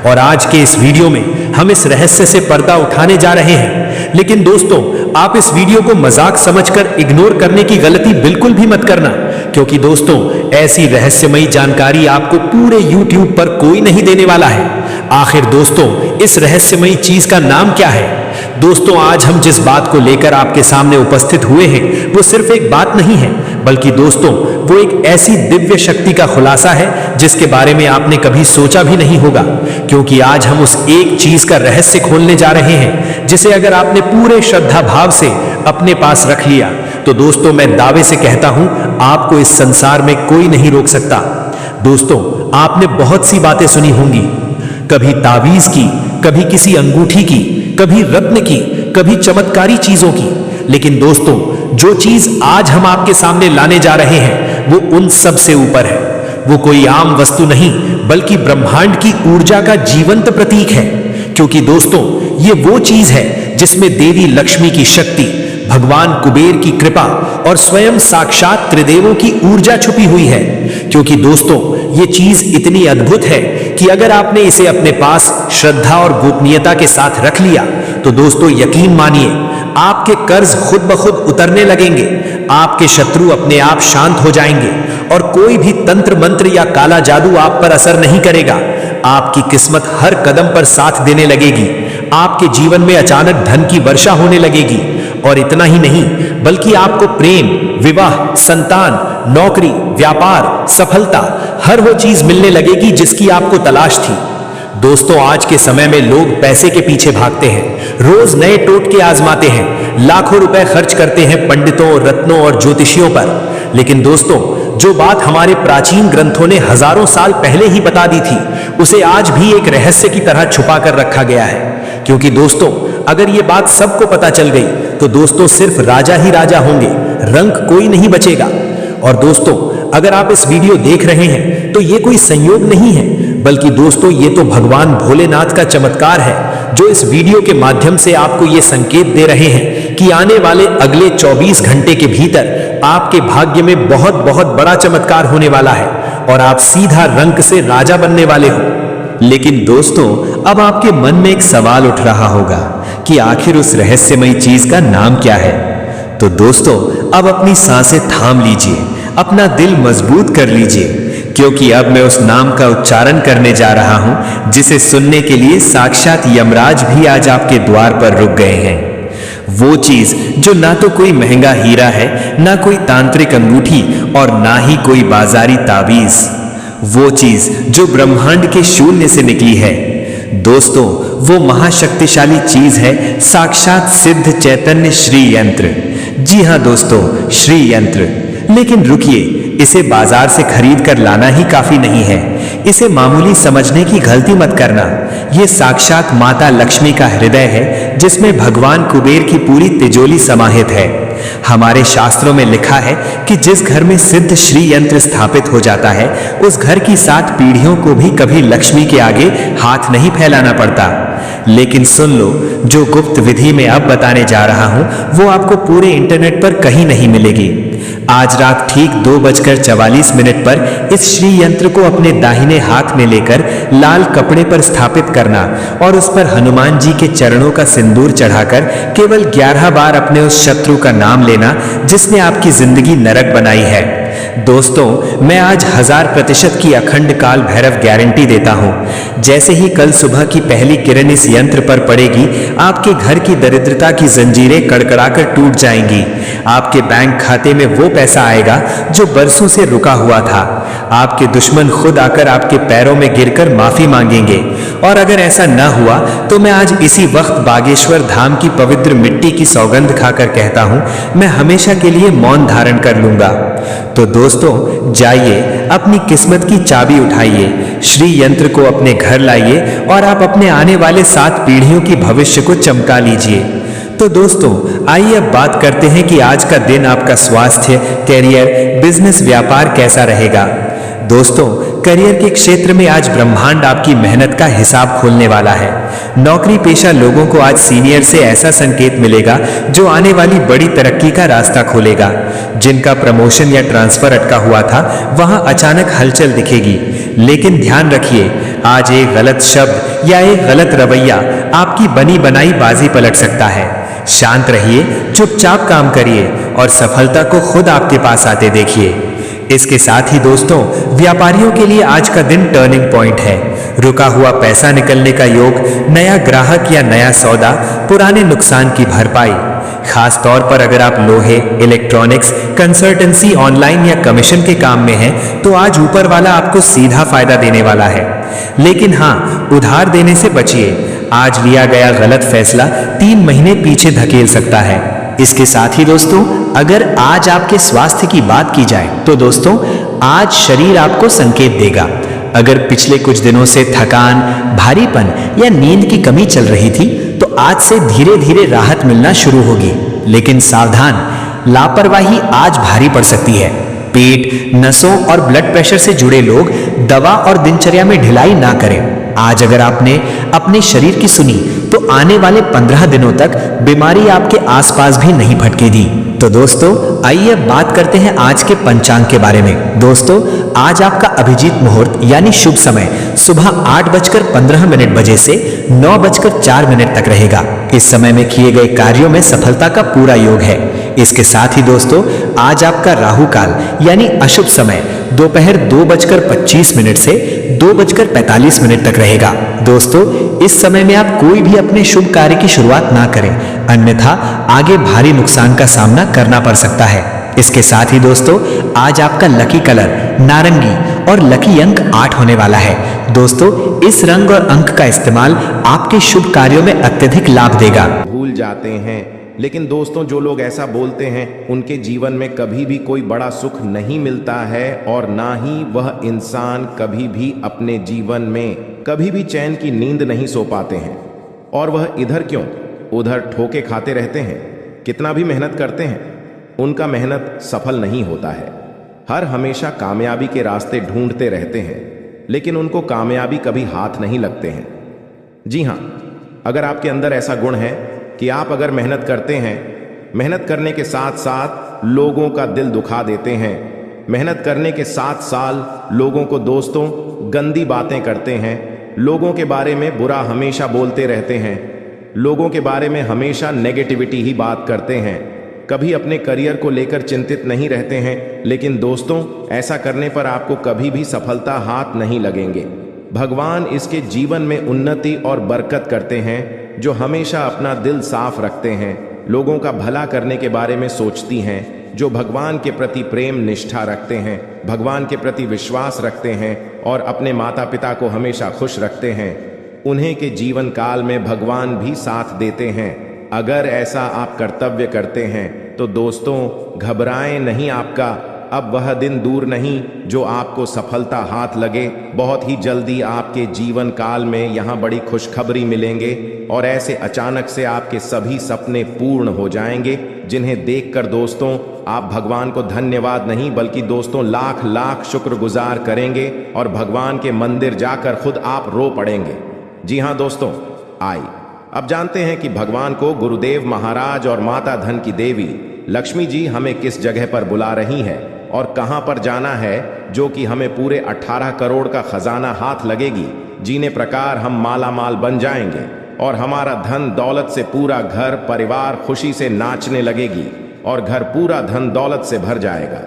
और आज के इस वीडियो में हम इस रहस्य से पर्दा उठाने जा रहे हैं। लेकिन दोस्तों आप इस वीडियो को मजाक समझकर इग्नोर करने की गलती बिल्कुल भी मत करना, क्योंकि दोस्तों ऐसी रहस्यमयी जानकारी आपको पूरे YouTube पर कोई नहीं देने वाला है। आखिर दोस्तों इस रहस्यमयी चीज का नाम क्या है? दोस्तों आज हम जिस बात को लेकर आपके सामने उपस्थित हुए हैं वो सिर्फ एक बात नहीं है, बल्कि दोस्तों वो एक ऐसी दिव्य शक्ति का खुलासा है जिसके बारे में आपने कभी सोचा भी नहीं होगा। क्योंकि आज हम उस एक चीज का रहस्य खोलने जा रहे हैं जिसे अगर आपने पूरे श्रद्धा भाव से अपने पास रख लिया तो दोस्तों मैं दावे से कहता हूं आपको इस संसार में कोई नहीं रोक सकता। दोस्तों आपने बहुत सी बातें सुनी होंगी, कभी तावीज की, कभी किसी अंगूठी की, कभी रत्न की, कभी चमत्कारी चीजों की। लेकिन दोस्तों जो चीज आज हम आपके सामने लाने जा रहे हैं वो उन सब से ऊपर है। वो कोई आम वस्तु नहीं बल्कि ब्रह्मांड की ऊर्जा का जीवंत प्रतीक है। क्योंकि दोस्तों ये वो चीज है जिसमें देवी लक्ष्मी की शक्ति, भगवान कुबेर की कृपा और स्वयं साक्षात त्रिदेवों की ऊर्जा छुपी हुई है। क्योंकि दोस्तों ये चीज इतनी अद्भुत है कि अगर आपने इसे अपने पास श्रद्धा और गोपनीयता के साथ रख लिया तो दोस्तों यकीन मानिए आपके कर्ज खुद ब खुद उतरने लगेंगे, आपके शत्रु अपने आप शांत हो जाएंगे और कोई भी तंत्र मंत्र या काला जादू आप पर असर नहीं करेगा। आपकी किस्मत हर कदम पर साथ देने लगेगी, आपके जीवन में अचानक धन की वर्षा होने लगेगी। और इतना ही नहीं बल्कि आपको प्रेम, विवाह, संतान, नौकरी, व्यापार, सफलता, हर वो चीज मिलने लगेगी जिसकी आपको तलाश थी। दोस्तों आज के समय में लोग पैसे के पीछे भागते हैं, रोज नए टोटके आजमाते हैं, लाखों रुपए खर्च करते हैं पंडितों, रत्नों और ज्योतिषियों पर। लेकिन दोस्तों जो बात हमारे प्राचीन ग्रंथों ने हजारों साल पहले ही बता दी थी उसे आज भी एक रहस्य की तरह छुपा कर रखा गया है। क्योंकि दोस्तों अगर ये बात सबको पता चल गई तो दोस्तों सिर्फ राजा ही राजा होंगे, रंक कोई नहीं बचेगा। और दोस्तों अगर आप इस वीडियो देख रहे हैं तो ये कोई संयोग नहीं है, बल्कि दोस्तों ये तो भगवान भोलेनाथ का चमत्कार है जो इस वीडियो के माध्यम से आपको ये संकेत दे रहे हैं कि आने वाले अगले 24 घंटे के भीतर आपके भाग्य में बहुत बहुत बड़ा चमत्कार होने वाला है और आप सीधा रंक से राजा बनने वाले हो। लेकिन दोस्तों अब आपके मन में एक सवाल उठ रहा होगा कि आखिर उस रहस्यमयी चीज का नाम क्या है? तो दोस्तों अब अपनी सांसें थाम लीजिए, अपना दिल मजबूत कर लीजिए, क्योंकि अब मैं उस नाम का उच्चारण करने जा रहा हूं जिसे सुनने के लिए साक्षात यमराज भी आज आपके द्वार पर रुक गए हैं। वो चीज जो ना तो कोई महंगा हीरा है, ना कोई तांत्रिक अंगूठी और ना ही कोई बाजारी तावीज। वो चीज जो ब्रह्मांड के शून्य से निकली है। दोस्तों वो महाशक्तिशाली चीज है साक्षात सिद्ध चैतन्य श्री यंत्र। जी हां दोस्तों, श्री यंत्र। लेकिन रुकिए, इसे बाजार से खरीद कर लाना ही काफी नहीं है। इसे मामूली समझने की गलती मत करना। यह साक्षात माता लक्ष्मी का हृदय है जिसमें भगवान कुबेर की पूरी तिजोरी समाहित है। हमारे शास्त्रों में लिखा है कि जिस घर में सिद्ध श्री यंत्र स्थापित हो जाता है उस घर की 7 पीढ़ियों को भी कभी लक्ष्मी के आगे हाथ नहीं फैलाना पड़ता। लेकिन सुन लो, जो गुप्त विधि में अब बताने जा रहा हूं वो आपको पूरे इंटरनेट पर कहीं नहीं मिलेगी। आज रात ठीक 2:44 पर इस श्री यंत्र को अपने दाहिने हाथ में लेकर लाल कपड़े पर स्थापित करना और उस पर हनुमान जी के चरणों का सिंदूर चढ़ाकर केवल 11 बार अपने उस शत्रु का नाम लेना जिसने आपकी जिंदगी नरक बनाई है। दोस्तों, मैं आज 1000% की अखंड काल भैरव गारंटी देता हूं। जैसे ही कल सुबह की पहली किरण इस यंत्र पर पड़ेगी, आपके घर की दरिद्रता की जंजीरें कड़कड़ाकर टूट जाएंगी। आपके बैंक खाते में वो पैसा आएगा जो बरसों से रुका हुआ था। आपके दुश्मन खुद आकर आपके पैरों में गिरकर माफी मांगेंगे। और अगर ऐसा न हुआ तो मैं आज इसी वक्त बागेश्वर धाम की पवित्र मिट्टी की सौगंध खाकर कहता हूं, मैं हमेशा के लिए मौन धारण कर लूंगा। तो दोस्तों, जाइए अपनी किस्मत की चाबी उठाइए, श्री यंत्र को अपने घर लाइए और आप अपने आने वाले 7 पीढ़ियों की भविष्य को चमका लीजिए। तो दोस्तों, आइए अब बात करते हैं कि आज का दिन आपका स्वास्थ्य, करियर, बिजनेस, व्यापार कैसा रहेगा। दोस्तों, करियर के क्षेत्र में आज ब्रह्मांड आपकी मेहनत का हिसाब खोलने वाला है। नौकरी पेशा लोगों को आज सीनियर से ऐसा संकेत मिलेगा जो आने वाली बड़ी तरक्की का रास्ता खोलेगा। जिनका प्रमोशन या ट्रांसफर अटका हुआ था वहां अचानक हलचल दिखेगी। लेकिन ध्यान रखिए, आज एक गलत शब्द या एक गलत रवैया आपकी बनी बनाई बाजी पलट सकता है। शांत रहिए, चुपचाप काम करिए और सफलता को खुद आपके पास आते देखिए। इसके साथ ही दोस्तों, व्यापारियों के लिए आज का दिन टर्निंग पॉइंट है। रुका हुआ पैसा निकलने का योग, नया ग्राहक या नया सौदा, पुराने नुकसान की भरपाई। खास तौर पर अगर आप लोहे, इलेक्ट्रॉनिक्स, कंसल्टेंसी, ऑनलाइन या कमीशन के काम में हैं तो आज ऊपर वाला आपको सीधा फायदा देने वाला है। लेकिन हाँ, उधार देने से बचिए। आज लिया गया गलत फैसला 3 महीने पीछे धकेल सकता है। इसके साथ ही दोस्तों, अगर आज आपके स्वास्थ्य की बात की जाए तो दोस्तों, आज शरीर आपको संकेत देगा। अगर पिछले कुछ दिनों से थकान, भारीपन या नींद की कमी चल रही थी तो आज से धीरे धीरे राहत मिलना शुरू होगी। लेकिन सावधान, लापरवाही आज भारी पड़ सकती है। पेट, नसों और ब्लड प्रेशर से जुड़े लोग दवा और दिनचर्या में ढिलाई ना करें। आज अगर आपने अपने शरीर की सुनी तो आने वाले 15 दिनों तक बीमारी आपके आसपास भी नहीं भटकेगी। तो दोस्तों, आइए बात करते हैं आज के पंचांग के बारे में। दोस्तों, आज आपका अभिजीत मुहूर्त यानी शुभ समय सुबह 8:15 बजे से 9:04 तक रहेगा। इस समय में किए गए कार्यों में सफलता का पूरा योग है। इसके साथ ही दोस्तों, आज आपका राहु काल यानी अशुभ समय दोपहर 2:25 से 2:45 तक रहेगा। दोस्तों, इस समय में आप कोई भी अपने शुभ कार्य की शुरुआत ना करें, अन्यथा आगे भारी नुकसान का सामना करना पड़ सकता है। इसके साथ ही दोस्तों, आज आपका लकी कलर नारंगी और लकी अंक 8 होने वाला है। दोस्तों, इस रंग और अंक का इस्तेमाल आपके शुभ कार्यों में अत्यधिक लाभ देगा। भूल जाते हैं, लेकिन दोस्तों, जो लोग ऐसा बोलते हैं उनके जीवन में कभी भी कोई बड़ा सुख नहीं मिलता है और ना ही वह इंसान कभी भी अपने जीवन में कभी भी चैन की नींद नहीं सो पाते हैं। और वह इधर क्यों उधर ठोके खाते रहते हैं। कितना भी मेहनत करते हैं, उनका मेहनत सफल नहीं होता है। हर हमेशा कामयाबी के रास्ते ढूंढते रहते हैं, लेकिन उनको कामयाबी कभी हाथ नहीं लगते हैं। जी हाँ, अगर आपके अंदर ऐसा गुण है कि आप अगर मेहनत करते हैं, मेहनत करने के साथ साथ लोगों का दिल दुखा देते हैं, मेहनत करने के साथ साथ लोगों को दोस्तों गंदी बातें करते हैं, लोगों के बारे में बुरा हमेशा बोलते रहते हैं, लोगों के बारे में हमेशा नेगेटिविटी ही बात करते हैं, कभी अपने करियर को लेकर चिंतित नहीं रहते हैं, लेकिन दोस्तों ऐसा करने पर आपको कभी भी सफलता हाथ नहीं लगेंगे। भगवान इसके जीवन में उन्नति और बरकत करते हैं जो हमेशा अपना दिल साफ रखते हैं, लोगों का भला करने के बारे में सोचती हैं, जो भगवान के प्रति प्रेम निष्ठा रखते हैं, भगवान के प्रति विश्वास रखते हैं और अपने माता पिता को हमेशा खुश रखते हैं। उन्हें के जीवन काल में भगवान भी साथ देते हैं। अगर ऐसा आप कर्तव्य करते हैं तो दोस्तों घबराएं नहीं, आपका अब वह दिन दूर नहीं जो आपको सफलता हाथ लगे। बहुत ही जल्दी आपके जीवन काल में यहाँ बड़ी खुशखबरी मिलेंगे और ऐसे अचानक से आपके सभी सपने पूर्ण हो जाएंगे, जिन्हें देखकर दोस्तों आप भगवान को धन्यवाद नहीं बल्कि दोस्तों लाख लाख शुक्रगुजार करेंगे और भगवान के मंदिर जाकर खुद आप रो पड़ेंगे। जी हाँ दोस्तों, आइए अब जानते हैं कि भगवान को गुरुदेव महाराज और माता धन की देवी लक्ष्मी जी हमें किस जगह पर बुला रही है और कहां पर जाना है, जो कि हमें पूरे 18 करोड़ का खजाना हाथ लगेगी, जीने प्रकार हम माला माल बन जाएंगे और हमारा धन दौलत से पूरा घर परिवार खुशी से नाचने लगेगी और घर पूरा धन दौलत से भर जाएगा।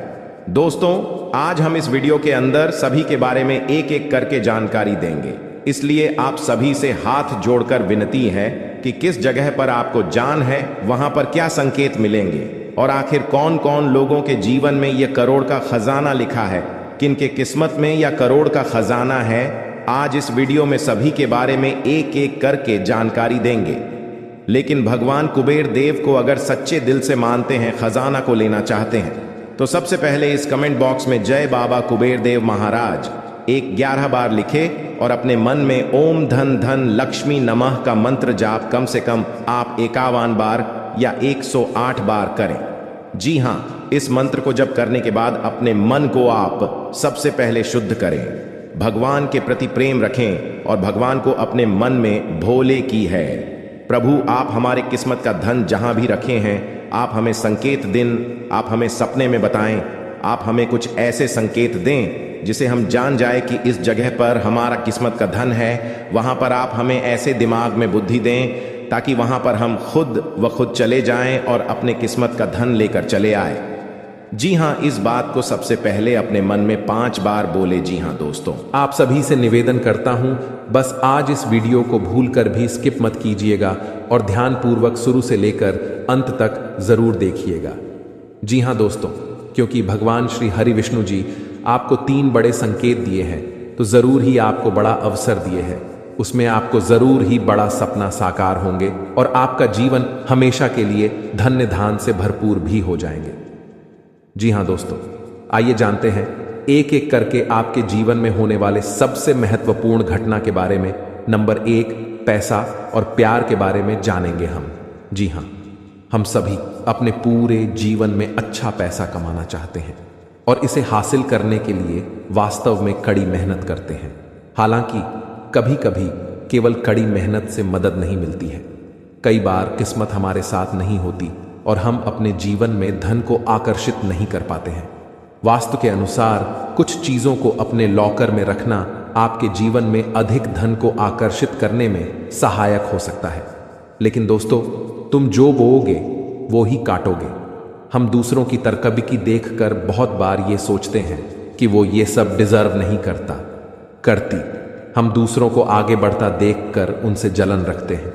दोस्तों आज हम इस वीडियो के अंदर सभी के बारे में एक एक करके जानकारी देंगे, इसलिए आप सभी से हाथ जोड़कर विनती है कि किस जगह पर आपको जान है, वहां पर क्या संकेत मिलेंगे और आखिर कौन कौन लोगों के जीवन में यह करोड़ का खजाना लिखा है, किनके किस्मत में यह करोड़ का खजाना है। आज इस वीडियो में सभी के बारे में एक एक करके जानकारी देंगे। लेकिन भगवान कुबेर देव को अगर सच्चे दिल से मानते हैं, खजाना को लेना चाहते हैं, तो सबसे पहले इस कमेंट बॉक्स में जय बाबा कुबेर देव महाराज 11 बार लिखे और अपने मन में ओम धन धन लक्ष्मी नमः का मंत्र जाप कम से कम आप 51 बार या 108 बार करें। जी हाँ, इस मंत्र को जप करने के बाद अपने मन को आप सबसे पहले शुद्ध करें, भगवान के प्रति प्रेम रखें और भगवान को अपने मन में भोले की है। प्रभु आप हमारे किस्मत का धन जहां भी रखे हैं, आप हमें संकेत दिन, आप हमें सपने में बताएं, आप हमें कुछ ऐसे संकेत दें जिसे हम जान जाए कि इस जगह पर हमारा किस्मत का धन है। वहां पर आप हमें ऐसे दिमाग में बुद्धि दें ताकि वहां पर हम खुद चले जाएं और अपने किस्मत का धन लेकर चले आए। जी हाँ, इस बात को सबसे पहले अपने मन में 5 बार बोले। जी हाँ दोस्तों, आप सभी से निवेदन करता हूं, बस आज इस वीडियो को भूलकर भी स्किप मत कीजिएगा और ध्यानपूर्वक शुरू से लेकर अंत तक जरूर देखिएगा। जी हाँ दोस्तों, क्योंकि भगवान श्री हरि विष्णु जी आपको 3 बड़े संकेत दिए हैं, तो जरूर ही आपको बड़ा अवसर दिए हैं। उसमें आपको जरूर ही बड़ा सपना साकार होंगे और आपका जीवन हमेशा के लिए धन्य धान से भरपूर भी हो जाएंगे। जी हाँ दोस्तों, आइए जानते हैं एक एक करके आपके जीवन में होने वाले सबसे महत्वपूर्ण घटना के बारे में। नंबर 1, पैसा और प्यार के बारे में जानेंगे हम। जी हाँ, हम सभी अपने पूरे जीवन में अच्छा पैसा कमाना चाहते हैं और इसे हासिल करने के लिए वास्तव में कड़ी मेहनत करते हैं। हालांकि कभी कभी केवल कड़ी मेहनत से मदद नहीं मिलती है, कई बार किस्मत हमारे साथ नहीं होती और हम अपने जीवन में धन को आकर्षित नहीं कर पाते हैं। वास्तु के अनुसार कुछ चीजों को अपने लॉकर में रखना आपके जीवन में अधिक धन को आकर्षित करने में सहायक हो सकता है। लेकिन दोस्तों, तुम जो बोओगे वो ही काटोगे। हम दूसरों की तरक्की देखकर बहुत बार ये सोचते हैं कि वो ये सब डिजर्व नहीं करती। हम दूसरों को आगे बढ़ता देखकर उनसे जलन रखते हैं,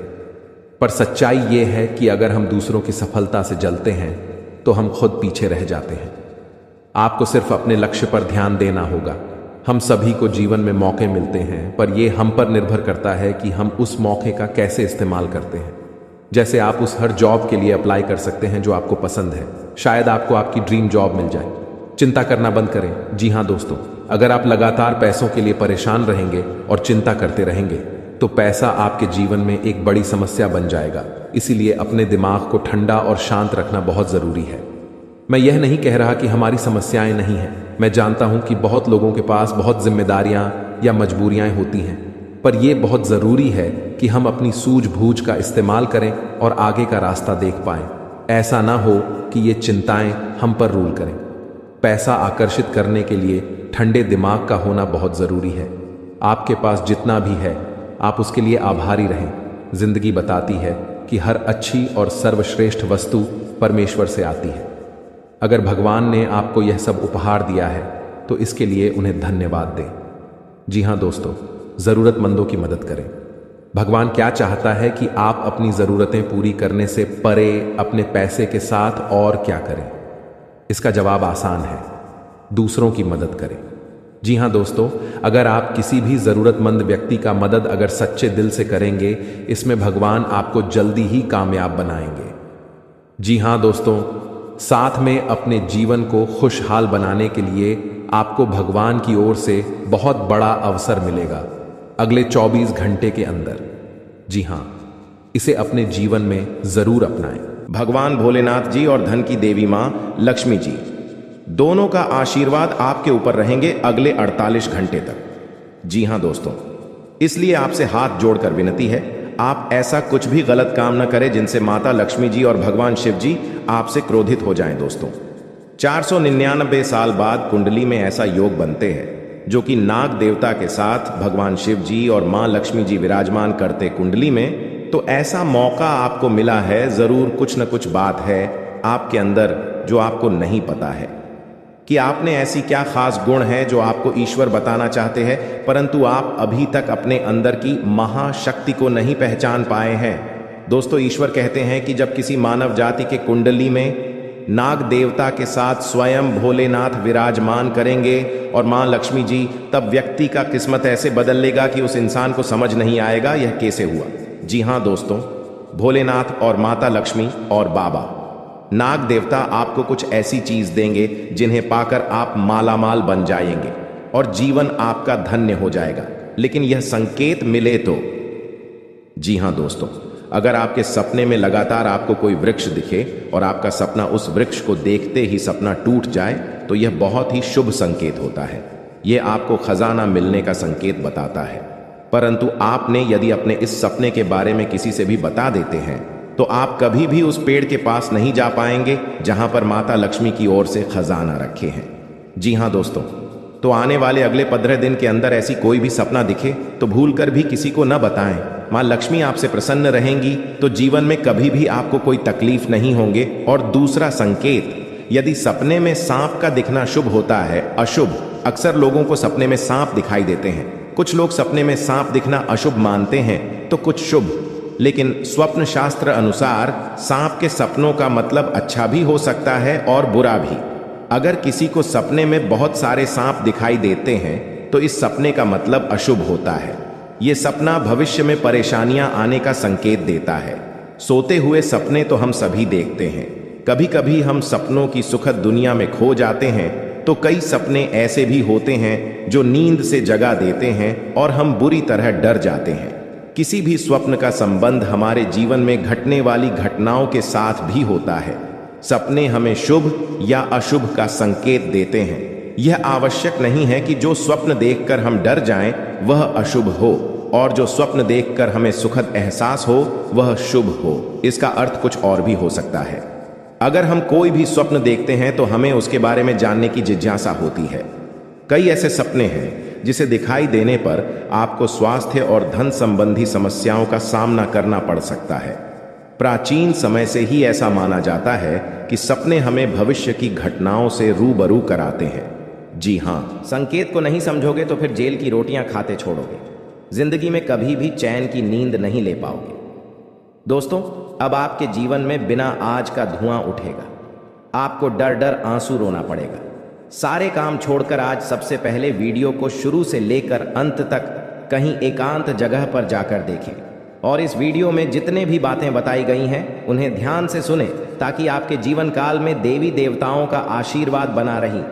पर सच्चाई ये है कि अगर हम दूसरों की सफलता से जलते हैं तो हम खुद पीछे रह जाते हैं। आपको सिर्फ अपने लक्ष्य पर ध्यान देना होगा। हम सभी को जीवन में मौके मिलते हैं, पर यह हम पर निर्भर करता है कि हम उस मौके का कैसे इस्तेमाल करते हैं। जैसे आप उस हर जॉब के लिए अप्लाई कर सकते हैं जो आपको पसंद है, शायद आपको आपकी ड्रीम जॉब मिल जाए। चिंता करना बंद करें। जी हाँ दोस्तों, अगर आप लगातार पैसों के लिए परेशान रहेंगे और चिंता करते रहेंगे तो पैसा आपके जीवन में एक बड़ी समस्या बन जाएगा। इसीलिए अपने दिमाग को ठंडा और शांत रखना बहुत जरूरी है। मैं यह नहीं कह रहा कि हमारी समस्याएं नहीं हैं। मैं जानता हूं कि बहुत लोगों के पास बहुत जिम्मेदारियां या मजबूरियां होती हैं, पर यह बहुत जरूरी है कि हम अपनी सूझबूझ का इस्तेमाल करें और आगे का रास्ता देख पाएं। ऐसा ना हो कि ये चिंताएं हम पर रूल करें। पैसा आकर्षित करने के लिए ठंडे दिमाग का होना बहुत जरूरी है। आपके पास जितना भी है आप उसके लिए आभारी रहें। जिंदगी बताती है कि हर अच्छी और सर्वश्रेष्ठ वस्तु परमेश्वर से आती है। अगर भगवान ने आपको यह सब उपहार दिया है तो इसके लिए उन्हें धन्यवाद दें। जी हाँ दोस्तों, जरूरतमंदों की मदद करें। भगवान क्या चाहता है कि आप अपनी जरूरतें पूरी करने से परे अपने पैसे के साथ और क्या करें? इसका जवाब आसान है, दूसरों की मदद करें। जी हाँ दोस्तों, अगर आप किसी भी जरूरतमंद व्यक्ति का मदद अगर सच्चे दिल से करेंगे, इसमें भगवान आपको जल्दी ही कामयाब बनाएंगे। जी हाँ दोस्तों, साथ में अपने जीवन को खुशहाल बनाने के लिए आपको भगवान की ओर से बहुत बड़ा अवसर मिलेगा अगले 24 घंटे के अंदर। जी हाँ, इसे अपने जीवन में जरूर अपनाएं। भगवान भोलेनाथ जी और धन की देवी मां लक्ष्मी जी दोनों का आशीर्वाद आपके ऊपर रहेंगे अगले 48 घंटे तक। जी हां दोस्तों, इसलिए आपसे हाथ जोड़कर विनती है, आप ऐसा कुछ भी गलत काम न करें जिनसे माता लक्ष्मी जी और भगवान शिव जी आपसे क्रोधित हो जाएं। दोस्तों, 499 साल बाद कुंडली में ऐसा योग बनते हैं जो कि नाग देवता के साथ भगवान शिव जी और मां लक्ष्मी जी विराजमान करते कुंडली में, तो ऐसा मौका आपको मिला है। जरूर कुछ न कुछ बात है आपके अंदर जो आपको नहीं पता है कि आपने ऐसी क्या खास गुण है जो आपको ईश्वर बताना चाहते हैं, परंतु आप अभी तक अपने अंदर की महाशक्ति को नहीं पहचान पाए हैं। दोस्तों, ईश्वर कहते हैं कि जब किसी मानव जाति के कुंडली में नाग देवता के साथ स्वयं भोलेनाथ विराजमान करेंगे और मां लक्ष्मी जी, तब व्यक्ति का किस्मत ऐसे बदल लेगा कि उस इंसान को समझ नहीं आएगा यह कैसे हुआ। जी हां दोस्तों, भोलेनाथ और माता लक्ष्मी और बाबा नाग देवता आपको कुछ ऐसी चीज देंगे जिन्हें पाकर आप मालामाल बन जाएंगे और जीवन आपका धन्य हो जाएगा। लेकिन यह संकेत मिले तो। जी हां दोस्तों, अगर आपके सपने में लगातार आपको कोई वृक्ष दिखे और आपका सपना उस वृक्ष को देखते ही सपना टूट जाए, तो यह बहुत ही शुभ संकेत होता है। यह आपको खजाना मिलने का संकेत बताता है। परंतु आपने यदि अपने इस सपने के बारे में किसी से भी बता देते हैं, तो आप कभी भी उस पेड़ के पास नहीं जा पाएंगे जहां पर माता लक्ष्मी की ओर से खजाना रखे हैं। जी हां दोस्तों, तो आने वाले अगले 15 दिन के अंदर ऐसी कोई भी सपना दिखे तो भूलकर भी किसी को न बताएं। मां लक्ष्मी आपसे प्रसन्न रहेंगी तो जीवन में कभी भी आपको कोई तकलीफ नहीं होंगे। और दूसरा संकेत, यदि सपने में सांप का दिखना शुभ होता है, अशुभ, अक्सर लोगों को सपने में सांप दिखाई देते हैं। कुछ लोग सपने में सांप दिखना अशुभ मानते हैं तो कुछ शुभ, लेकिन स्वप्न शास्त्र अनुसार सांप के सपनों का मतलब अच्छा भी हो सकता है और बुरा भी। अगर किसी को सपने में बहुत सारे सांप दिखाई देते हैं तो इस सपने का मतलब अशुभ होता है। यह सपना भविष्य में परेशानियां आने का संकेत देता है। सोते हुए सपने तो हम सभी देखते हैं। कभी कभी हम सपनों की सुखद दुनिया में खो जाते हैं, तो कई सपने ऐसे भी होते हैं जो नींद से जगा देते हैं और हम बुरी तरह डर जाते हैं। किसी भी स्वप्न का संबंध हमारे जीवन में घटने वाली घटनाओं के साथ भी होता है। सपने हमें शुभ या अशुभ का संकेत देते हैं। यह आवश्यक नहीं है कि जो स्वप्न देखकर हम डर जाएं वह अशुभ हो और जो स्वप्न देखकर हमें सुखद एहसास हो वह शुभ हो। इसका अर्थ कुछ और भी हो सकता है। अगर हम कोई भी स्वप्न देखते हैं तो हमें उसके बारे में जानने की जिज्ञासा होती है। कई ऐसे सपने हैं जिसे दिखाई देने पर आपको स्वास्थ्य और धन संबंधी समस्याओं का सामना करना पड़ सकता है। प्राचीन समय से ही ऐसा माना जाता है कि सपने हमें भविष्य की घटनाओं से रूबरू कराते हैं। जी हाँ, संकेत को नहीं समझोगे तो फिर जेल की रोटियां खाते छोड़ोगे। जिंदगी में कभी भी चैन की नींद नहीं ले पाओगे। दोस्तों, अब आपके जीवन में बिना आज का धुआं उठेगा। आपको डर डर आंसू रोना पड़ेगा। सारे काम छोड़कर आज सबसे पहले वीडियो को शुरू से लेकर अंत तक कहीं एकांत जगह पर जाकर देखें और इस वीडियो में जितने भी बातें बताई गई हैं उन्हें ध्यान से सुने, ताकि आपके जीवन काल में देवी देवताओं का आशीर्वाद बना रही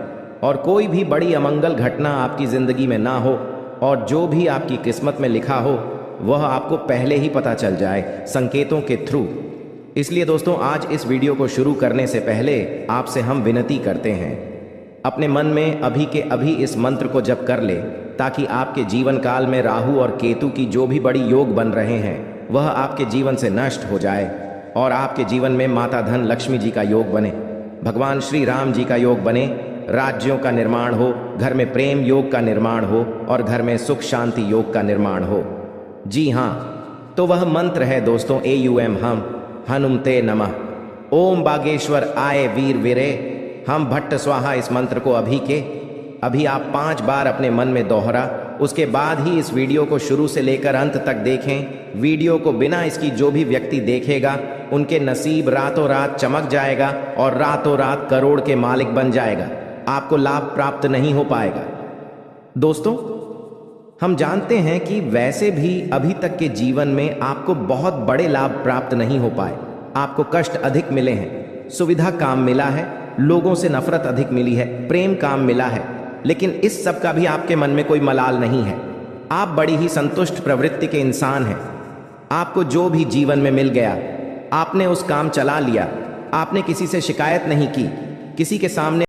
और कोई भी बड़ी अमंगल घटना आपकी जिंदगी में ना हो और जो भी आपकी किस्मत में लिखा हो वह आपको पहले ही पता चल जाए संकेतों के थ्रू। इसलिए दोस्तों, आज इस वीडियो को शुरू करने से पहले आपसे हम विनती करते हैं, अपने मन में अभी के अभी इस मंत्र को जप कर ले, ताकि आपके जीवन काल में राहु और केतु की जो भी बड़ी योग बन रहे हैं वह आपके जीवन से नष्ट हो जाए और आपके जीवन में माता धन लक्ष्मी जी का योग बने, भगवान श्री राम जी का योग बने, राज्यों का निर्माण हो, घर में प्रेम योग का निर्माण हो और घर में सुख शांति योग का निर्माण हो। जी हाँ, तो वह मंत्र है दोस्तों, AUM हम हनुमते नमः। ओम बागेश्वर आए वीर वीरे हम भट्ट स्वाहा। इस मंत्र को अभी आप 5 बार अपने मन में दोहरा, उसके बाद ही इस वीडियो को शुरू से लेकर अंत तक देखें। वीडियो को बिना इसकी जो भी व्यक्ति देखेगा उनके नसीब रातों रात चमक जाएगा और रातों रात करोड़ के मालिक बन जाएगा। आपको लाभ प्राप्त नहीं हो पाएगा। दोस्तों, हम जानते हैं कि वैसे भी अभी तक के जीवन में आपको बहुत बड़े लाभ प्राप्त नहीं हो पाए, आपको कष्ट अधिक मिले हैं, सुविधा काम मिला है, लोगों से नफरत अधिक मिली है, प्रेम काम मिला है, लेकिन इस सब का भी आपके मन में कोई मलाल नहीं है। आप बड़ी ही संतुष्ट प्रवृत्ति के इंसान हैं। आपको जो भी जीवन में मिल गया, आपने उस काम चला लिया। आपने किसी से शिकायत नहीं की, किसी के सामने